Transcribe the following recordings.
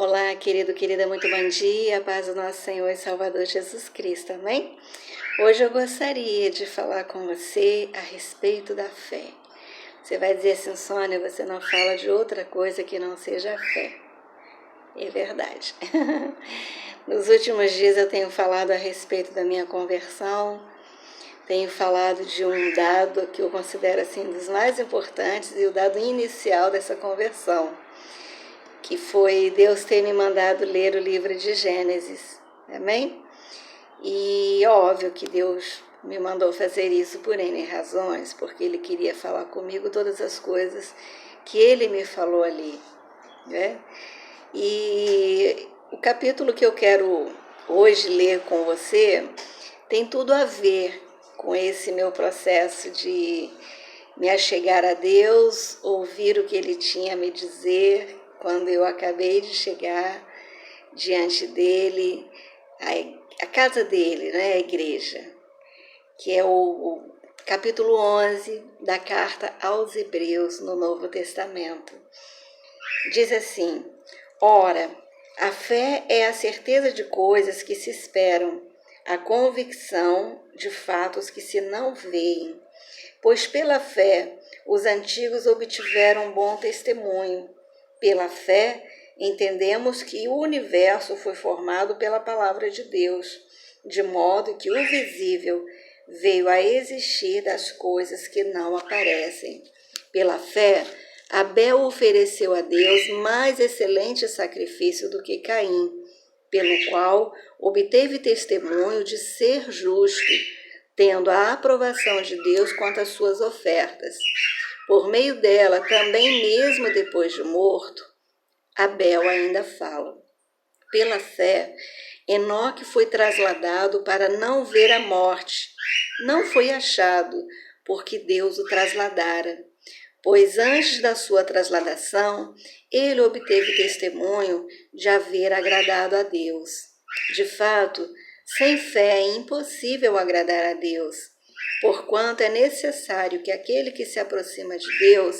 Olá, querido, querida, muito bom dia, a paz do nosso Senhor e Salvador Jesus Cristo, amém? Hoje eu gostaria de falar com você a respeito da fé. Você vai dizer assim, Sônia, você não fala de outra coisa que não seja a fé. É verdade. Nos últimos dias eu tenho falado a respeito da minha conversão, tenho falado de um dado que eu considero assim dos mais importantes e o dado inicial dessa conversão, que foi Deus ter me mandado ler o livro de Gênesis, amém? E óbvio que Deus me mandou fazer isso por N razões, porque Ele queria falar comigo todas as coisas que Ele me falou ali, né? E o capítulo que eu quero hoje ler com você tem tudo a ver com esse meu processo de me achegar a Deus, ouvir o que Ele tinha a me dizer quando eu acabei de chegar diante dele, a casa dele, né, a igreja, que é o capítulo 11 da carta aos Hebreus no Novo Testamento. Diz assim: ora, a fé é a certeza de coisas que se esperam, a convicção de fatos que se não veem. Pois pela fé os antigos obtiveram bom testemunho. Pela fé entendemos que o universo foi formado pela palavra de Deus, de modo que o visível veio a existir das coisas que não aparecem. Pela fé, Abel ofereceu a Deus mais excelente sacrifício do que Caim, pelo qual obteve testemunho de ser justo, tendo a aprovação de Deus quanto às suas ofertas. Por meio dela, também mesmo depois de morto, Abel ainda fala. Pela fé, Enoque foi trasladado para não ver a morte. Não foi achado, porque Deus o trasladara. Pois antes da sua trasladação, ele obteve testemunho de haver agradado a Deus. De fato, sem fé é impossível agradar a Deus, porquanto é necessário que aquele que se aproxima de Deus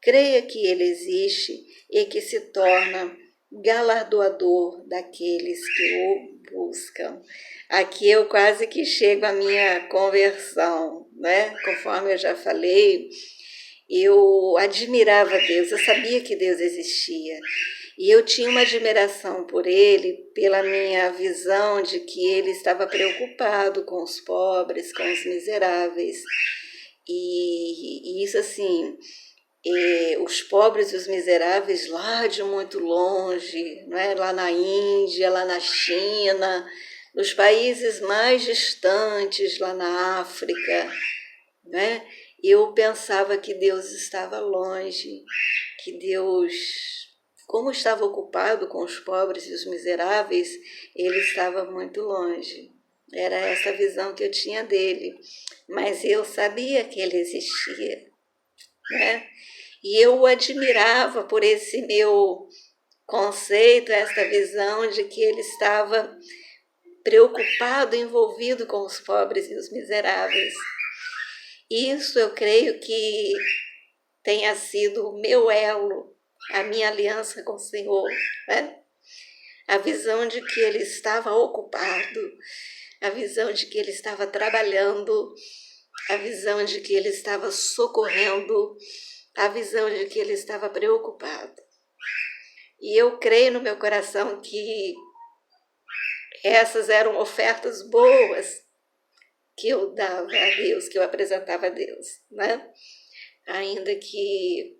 creia que ele existe e que se torna galardoador daqueles que o buscam. Aqui eu quase que chego à minha conversão, né? Conforme eu já falei, eu admirava Deus, eu sabia que Deus existia. E eu tinha uma admiração por Ele, pela minha visão de que Ele estava preocupado com os pobres, com os miseráveis. E isso assim, os pobres e os miseráveis lá de muito longe, não é? Lá na Índia, lá na China, nos países mais distantes, lá na África, né? Eu pensava que Deus estava longe, que Deus, como estava ocupado com os pobres e os miseráveis, ele estava muito longe. Era essa visão que eu tinha dele. Mas eu sabia que ele existia, né? E eu o admirava por esse meu conceito, essa visão de que ele estava preocupado, envolvido com os pobres e os miseráveis. Isso eu creio que tenha sido o meu elo, a minha aliança com o Senhor, né? A visão de que Ele estava ocupado, a visão de que Ele estava trabalhando, a visão de que Ele estava socorrendo, a visão de que Ele estava preocupado. E eu creio no meu coração que essas eram ofertas boas que eu dava a Deus, que eu apresentava a Deus, né? Ainda que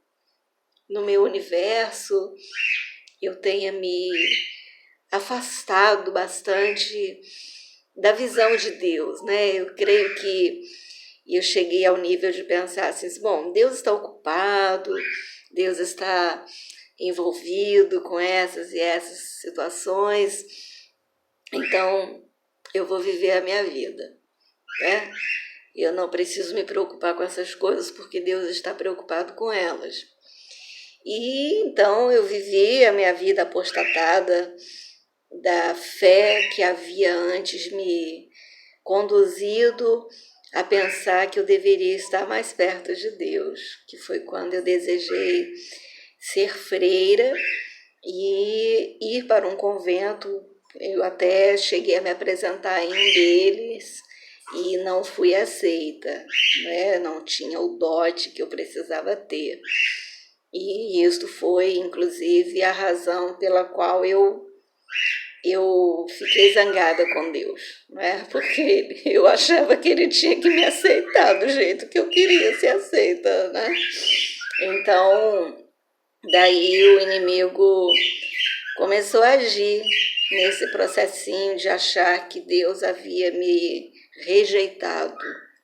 no meu universo eu tenha me afastado bastante da visão de Deus, né? Eu creio que eu cheguei ao nível de pensar assim, bom, Deus está ocupado, Deus está envolvido com essas e essas situações, então eu vou viver a minha vida, né? Eu não preciso me preocupar com essas coisas porque Deus está preocupado com elas. E então eu vivi a minha vida apostatada da fé que havia antes me conduzido a pensar que eu deveria estar mais perto de Deus, que foi quando eu desejei ser freira e ir para um convento. Eu até cheguei a me apresentar em um deles e não fui aceita, né? Não tinha o dote que eu precisava ter. E isso foi, inclusive, a razão pela qual eu fiquei zangada com Deus, né? Porque eu achava que ele tinha que me aceitar do jeito que eu queria ser aceita, né? Então, daí o inimigo começou a agir nesse processinho de achar que Deus havia me rejeitado,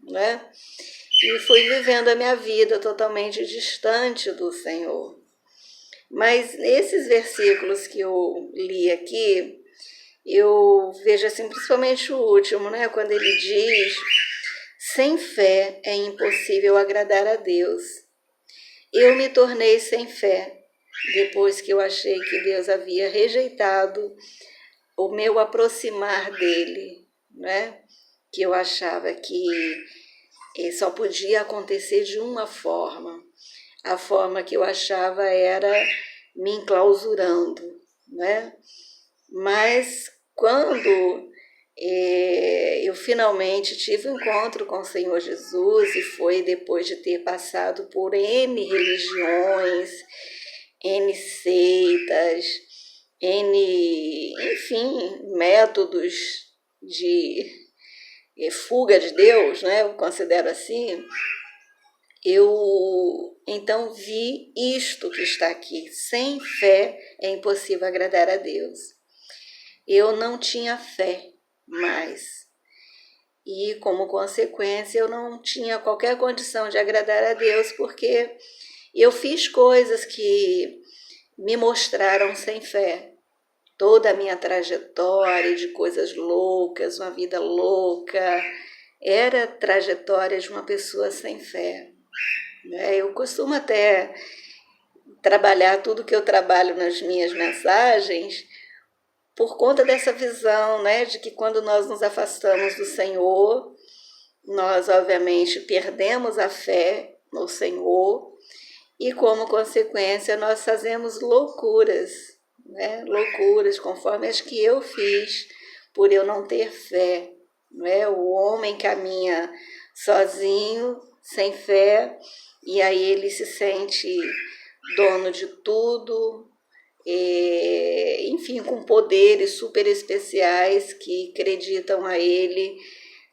né? E fui vivendo a minha vida totalmente distante do Senhor. Mas esses versículos que eu li aqui, eu vejo assim, principalmente o último, né? Quando ele diz: sem fé é impossível agradar a Deus. Eu me tornei sem fé depois que eu achei que Deus havia rejeitado o meu aproximar dele, né? Que eu achava que só podia acontecer de uma forma. A forma que eu achava era me enclausurando, né? Mas quando eu finalmente tive um encontro com o Senhor Jesus, e foi depois de ter passado por N religiões, N seitas, enfim, métodos de fuga de Deus, né? Eu considero assim. Eu então vi isto que está aqui: sem fé é impossível agradar a Deus. Eu não tinha fé mais. E, como consequência, eu não tinha qualquer condição de agradar a Deus, porque eu fiz coisas que me mostraram sem fé. Toda a minha trajetória de coisas loucas, uma vida louca, era trajetória de uma pessoa sem fé. Eu costumo até trabalhar tudo que eu trabalho nas minhas mensagens por conta dessa visão, né, de que quando nós nos afastamos do Senhor, nós obviamente perdemos a fé no Senhor e, como consequência, nós fazemos loucuras, né, loucuras conforme as que eu fiz por eu não ter fé, né? O homem caminha sozinho, sem fé, e aí ele se sente dono de tudo, enfim, com poderes super especiais que acreditam a ele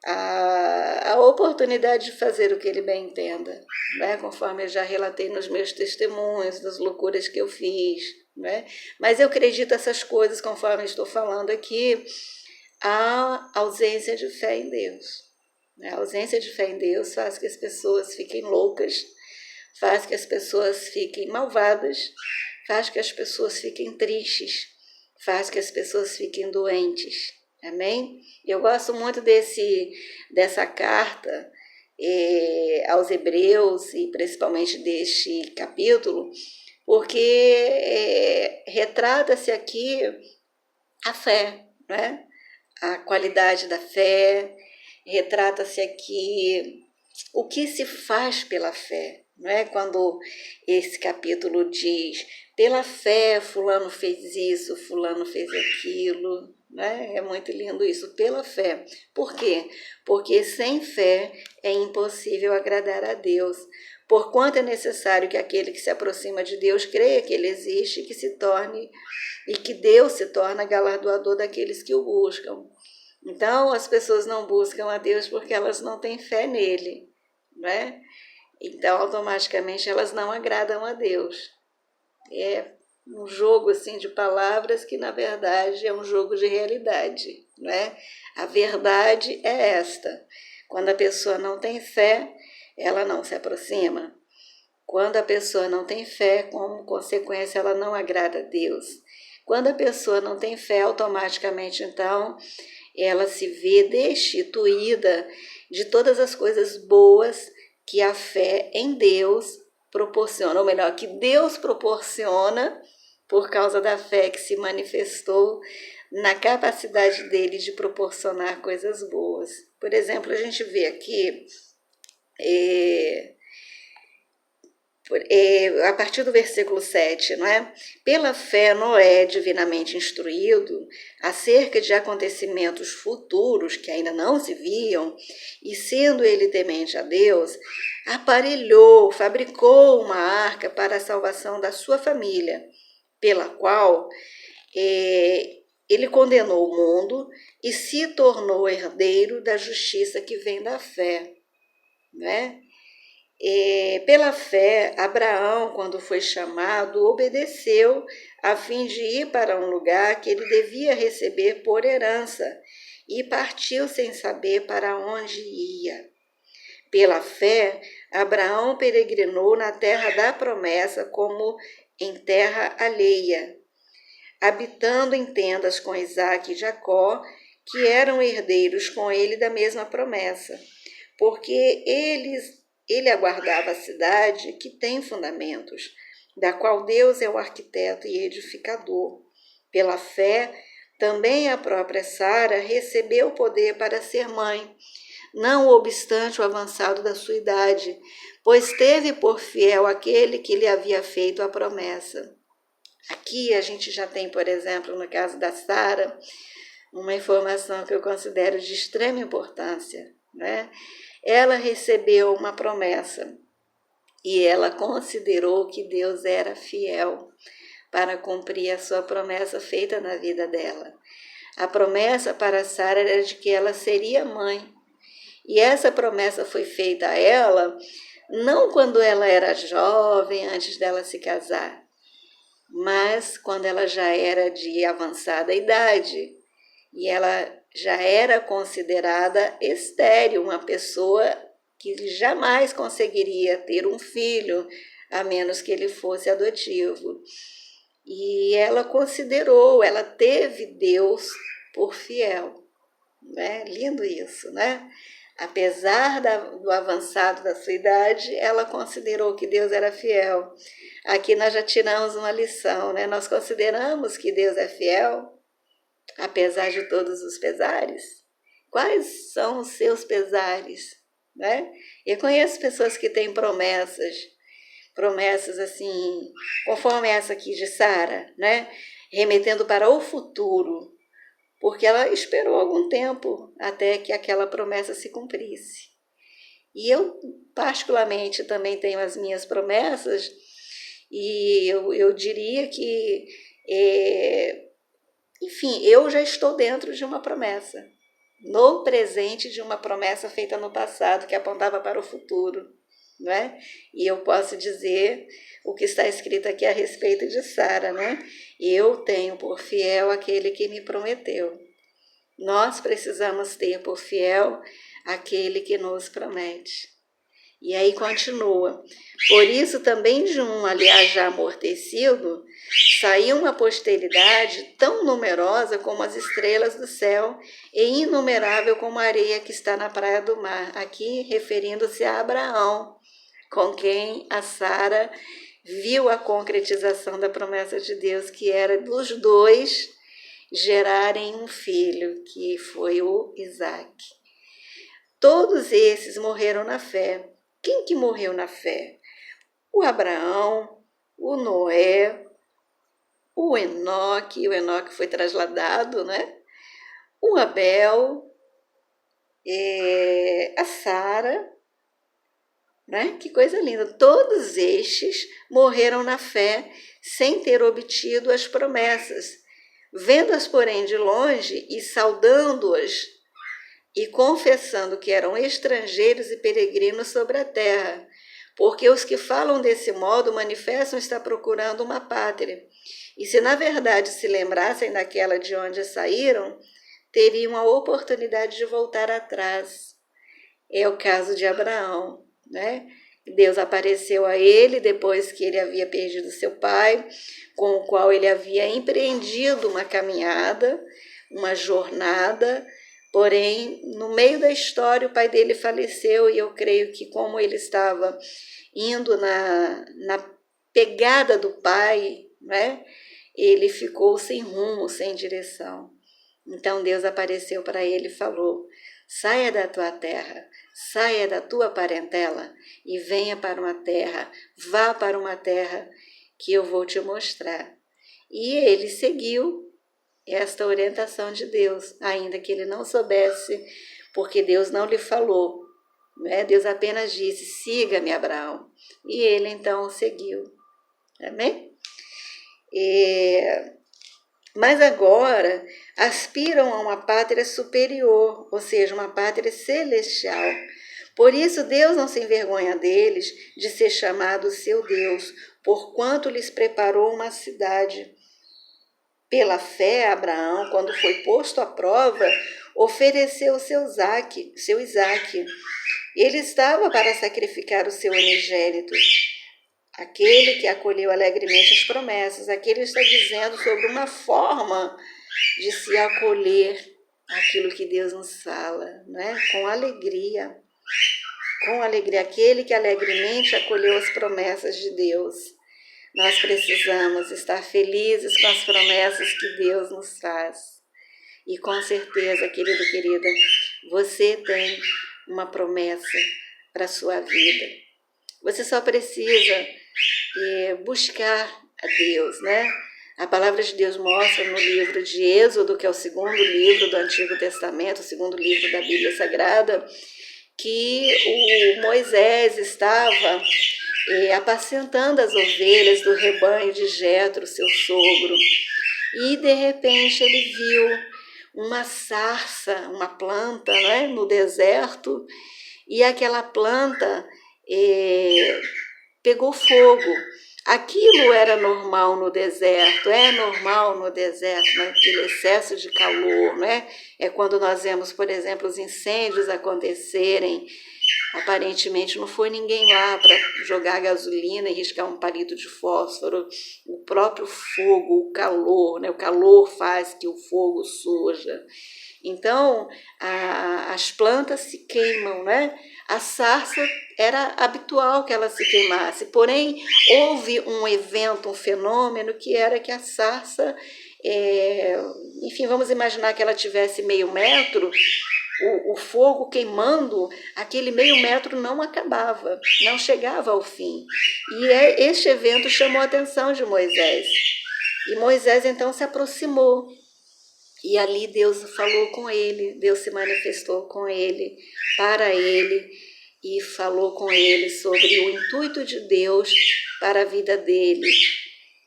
a oportunidade de fazer o que ele bem entenda, né? Conforme eu já relatei nos meus testemunhos, das loucuras que eu fiz, né? Mas eu acredito essas coisas, conforme estou falando aqui, a ausência de fé em Deus. A ausência de fé em Deus faz que as pessoas fiquem loucas, faz que as pessoas fiquem malvadas, faz que as pessoas fiquem tristes, faz que as pessoas fiquem doentes. Amém? Eu gosto muito dessa carta aos Hebreus, e principalmente deste capítulo, porque retrata-se aqui a fé, né? A qualidade da fé, retrata-se aqui o que se faz pela fé, não é? Quando esse capítulo diz: pela fé fulano fez isso, fulano fez aquilo, né? É muito lindo isso, pela fé. Por quê? Porque sem fé é impossível agradar a Deus. Porquanto é necessário que aquele que se aproxima de Deus creia que ele existe e que Deus se torna galardoador daqueles que o buscam. Então, as pessoas não buscam a Deus porque elas não têm fé nele, né? Então, automaticamente, elas não agradam a Deus. É um jogo assim de palavras que, na verdade, é um jogo de realidade, né? A verdade é esta: quando a pessoa não tem fé, ela não se aproxima. Quando a pessoa não tem fé, como consequência, ela não agrada a Deus. Quando a pessoa não tem fé, automaticamente, então, ela se vê destituída de todas as coisas boas que a fé em Deus proporciona, ou melhor, que Deus proporciona por causa da fé que se manifestou na capacidade dele de proporcionar coisas boas. Por exemplo, a gente vê aqui A partir do versículo 7, não é? Pela fé, Noé, divinamente instruído acerca de acontecimentos futuros que ainda não se viam, e sendo ele temente a Deus, aparelhou, fabricou uma arca para a salvação da sua família, pela qual ele condenou o mundo e se tornou herdeiro da justiça que vem da fé, né? Pela fé, Abraão, quando foi chamado, obedeceu a fim de ir para um lugar que ele devia receber por herança e partiu sem saber para onde ia. Pela fé, Abraão peregrinou na terra da promessa como em terra alheia, habitando em tendas com Isaque e Jacó, que eram herdeiros com ele da mesma promessa, porque ele aguardava a cidade que tem fundamentos, da qual Deus é o arquiteto e edificador. Pela fé, também a própria Sara recebeu o poder para ser mãe, não obstante o avançado da sua idade, pois teve por fiel aquele que lhe havia feito a promessa. Aqui a gente já tem, por exemplo, no caso da Sara, uma informação que eu considero de extrema importância, né? Ela recebeu uma promessa e ela considerou que Deus era fiel para cumprir a sua promessa feita na vida dela. A promessa para Sara era de que ela seria mãe. E essa promessa foi feita a ela não quando ela era jovem, antes dela se casar, mas quando ela já era de avançada idade. E ela já era considerada estéril, uma pessoa que jamais conseguiria ter um filho, a menos que ele fosse adotivo. E ela considerou, ela teve Deus por fiel. Né? Lindo isso, né? Apesar do avançado da sua idade, ela considerou que Deus era fiel. Aqui nós já tiramos uma lição, né? Nós consideramos que Deus é fiel, apesar de todos os pesares. Quais são os seus pesares? Né? Eu conheço pessoas que têm promessas assim, conforme essa aqui de Sara, né? Remetendo para o futuro, porque ela esperou algum tempo até que aquela promessa se cumprisse. E eu, particularmente, também tenho as minhas promessas, e eu diria que, enfim, eu já estou dentro de uma promessa, no presente de uma promessa feita no passado, que apontava para o futuro. Não é? E eu posso dizer o que está escrito aqui a respeito de Sara, né? Eu tenho por fiel aquele que me prometeu. Nós precisamos ter por fiel aquele que nos promete. E aí continua. Por isso também de um, aliás, já amortecido, saiu uma posteridade tão numerosa como as estrelas do céu e inumerável como a areia que está na praia do mar. Aqui referindo-se a Abraão, com quem a Sara viu a concretização da promessa de Deus, que era dos dois gerarem um filho, que foi o Isaque. Todos esses morreram na fé. Quem que morreu na fé? O Abraão, o Noé, o Enoque foi trasladado, né? O Abel, a Sara, né? Que coisa linda. Todos estes morreram na fé sem ter obtido as promessas, vendo-as, porém, de longe e saudando-as e confessando que eram estrangeiros e peregrinos sobre a terra, porque os que falam desse modo manifestam estar procurando uma pátria. E se na verdade se lembrassem daquela de onde saíram, teriam a oportunidade de voltar atrás. É o caso de Abraão, né? Deus apareceu a ele depois que ele havia perdido seu pai, com o qual ele havia empreendido uma caminhada, uma jornada. Porém, no meio da história, o pai dele faleceu e eu creio que como ele estava indo na pegada do pai, né, ele ficou sem rumo, sem direção. Então Deus apareceu para ele e falou: Saia da tua terra, saia da tua parentela e venha para uma terra, vá para uma terra que eu vou te mostrar. E ele seguiu esta orientação de Deus, ainda que ele não soubesse, porque Deus não lhe falou, né? Deus apenas disse, siga-me, Abraão. E ele então seguiu. Amém? Mas agora aspiram a uma pátria superior, ou seja, uma pátria celestial. Por isso Deus não se envergonha deles de ser chamado seu Deus, porquanto lhes preparou uma cidade. Pela fé, Abraão, quando foi posto à prova, ofereceu seu Isaque. Ele estava para sacrificar o seu unigênito. Aquele que acolheu alegremente as promessas, aquele está dizendo sobre uma forma de se acolher aquilo que Deus nos fala, né? Com alegria. Com alegria, aquele que alegremente acolheu as promessas de Deus. Nós precisamos estar felizes com as promessas que Deus nos faz. E com certeza, querido, querida, você tem uma promessa para a sua vida. Você só precisa buscar a Deus, né? A palavra de Deus mostra no livro de Êxodo, que é o segundo livro do Antigo Testamento, o segundo livro da Bíblia Sagrada, que o Moisés estava apacentando as ovelhas do rebanho de Jetro, seu sogro, e de repente ele viu uma sarça, uma planta, né, no deserto, e aquela planta pegou fogo. Aquilo era normal no deserto, é normal no deserto, naquele excesso de calor, né? É quando nós vemos, por exemplo, os incêndios acontecerem. Aparentemente não foi ninguém lá para jogar gasolina e riscar um palito de fósforo. O próprio fogo, o calor, né? O calor faz que o fogo surja. Então, as plantas se queimam, né? A sarça era habitual que ela se queimasse, porém, houve um evento, um fenômeno, que era que a sarça, enfim, vamos imaginar que ela tivesse meio metro, o fogo queimando, aquele meio metro não acabava, não chegava ao fim. E este evento chamou a atenção de Moisés. E Moisés, então, se aproximou. E ali Deus falou com ele, Deus se manifestou com ele, para ele, e falou com ele sobre o intuito de Deus para a vida dele,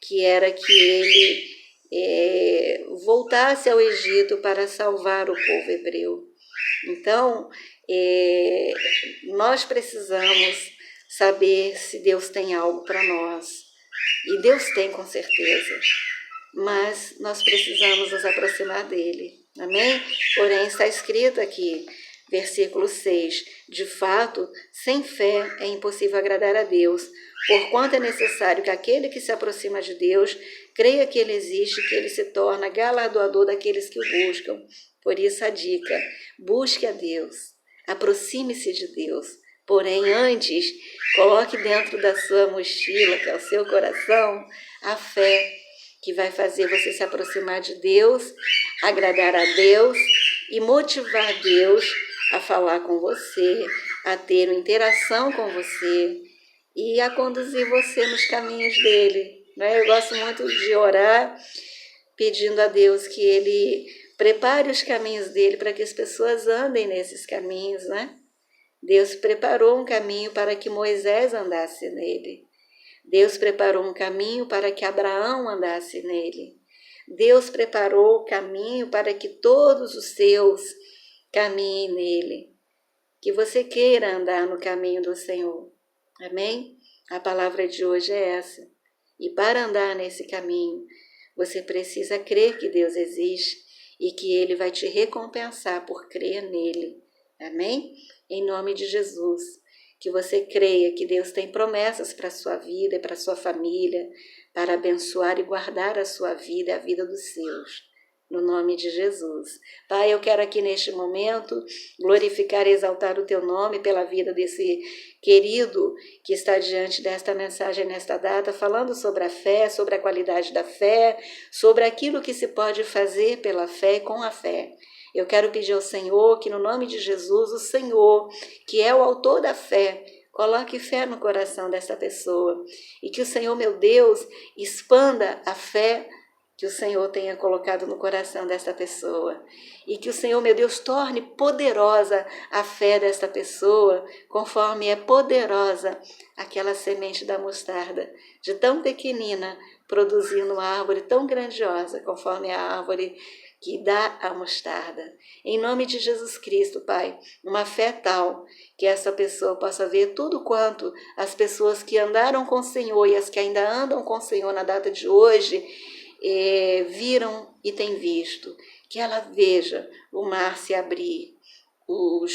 que era que ele voltasse ao Egito para salvar o povo hebreu. Então, nós precisamos saber se Deus tem algo para nós. E Deus tem, com certeza. Mas nós precisamos nos aproximar dele. Amém? Porém, está escrito aqui, versículo 6, de fato, sem fé é impossível agradar a Deus, porquanto é necessário que aquele que se aproxima de Deus creia que ele existe, que ele se torna galardoador daqueles que o buscam. Por isso a dica, busque a Deus, aproxime-se de Deus, porém antes, coloque dentro da sua mochila, que é o seu coração, a fé, que vai fazer você se aproximar de Deus, agradar a Deus e motivar Deus a falar com você, a ter uma interação com você e a conduzir você nos caminhos dele. Né? Eu gosto muito de orar pedindo a Deus que ele prepare os caminhos dele para que as pessoas andem nesses caminhos. Né? Deus preparou um caminho para que Moisés andasse nele. Deus preparou um caminho para que Abraão andasse nele. Deus preparou o caminho para que todos os seus caminhem nele. Que você queira andar no caminho do Senhor. Amém? A palavra de hoje é essa. E para andar nesse caminho, você precisa crer que Deus existe e que Ele vai te recompensar por crer nele. Amém? Em nome de Jesus. Que você creia que Deus tem promessas para a sua vida e para a sua família, para abençoar e guardar a sua vida e a vida dos seus. No nome de Jesus. Pai, eu quero aqui neste momento glorificar e exaltar o teu nome pela vida desse querido que está diante desta mensagem nesta data, falando sobre a fé, sobre a qualidade da fé, sobre aquilo que se pode fazer pela fé e com a fé. Eu quero pedir ao Senhor que, no nome de Jesus, o Senhor, que é o autor da fé, coloque fé no coração dessa pessoa. E que o Senhor, meu Deus, expanda a fé que o Senhor tenha colocado no coração desta pessoa. E que o Senhor, meu Deus, torne poderosa a fé desta pessoa, conforme é poderosa aquela semente da mostarda, de tão pequenina, produzindo uma árvore tão grandiosa, conforme a árvore que dá a mostarda. Em nome de Jesus Cristo, Pai, uma fé tal que essa pessoa possa ver tudo quanto as pessoas que andaram com o Senhor e as que ainda andam com o Senhor na data de hoje, viram e têm visto. Que ela veja o mar se abrir, os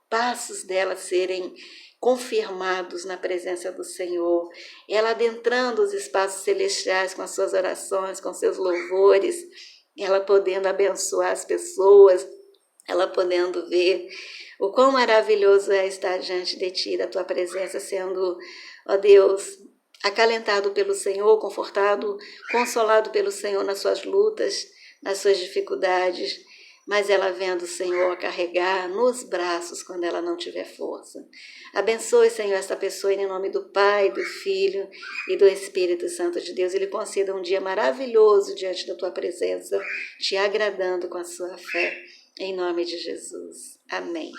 passos dela serem confirmados na presença do Senhor, ela adentrando os espaços celestiais com as suas orações, com seus louvores, ela podendo abençoar as pessoas, ela podendo ver o quão maravilhoso é estar diante de Ti, da Tua presença, sendo, ó Deus, acalentado pelo Senhor, confortado, consolado pelo Senhor nas suas lutas, nas suas dificuldades, mas ela vendo o Senhor carregar nos braços quando ela não tiver força. Abençoe, Senhor, esta pessoa em nome do Pai, do Filho e do Espírito Santo de Deus. Ele conceda um dia maravilhoso diante da Tua presença, te agradando com a sua fé. Em nome de Jesus. Amém.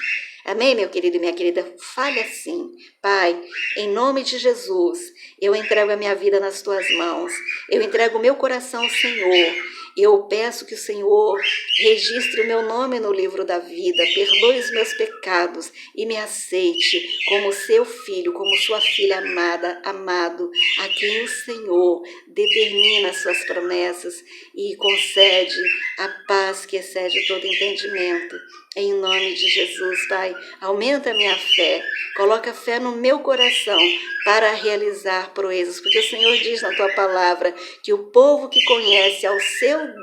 Amém, meu querido e minha querida? Fale assim: Pai, em nome de Jesus, eu entrego a minha vida nas Tuas mãos. Eu entrego o meu coração ao Senhor. Eu peço que o Senhor registre o meu nome no livro da vida, perdoe os meus pecados e me aceite como seu filho, como sua filha amada, amado, a quem o Senhor determina as suas promessas e concede a paz que excede todo entendimento. Em nome de Jesus, Pai, aumenta a minha fé, coloca fé no meu coração para realizar proezas, porque o Senhor diz na Tua palavra que o povo que conhece ao seu Deus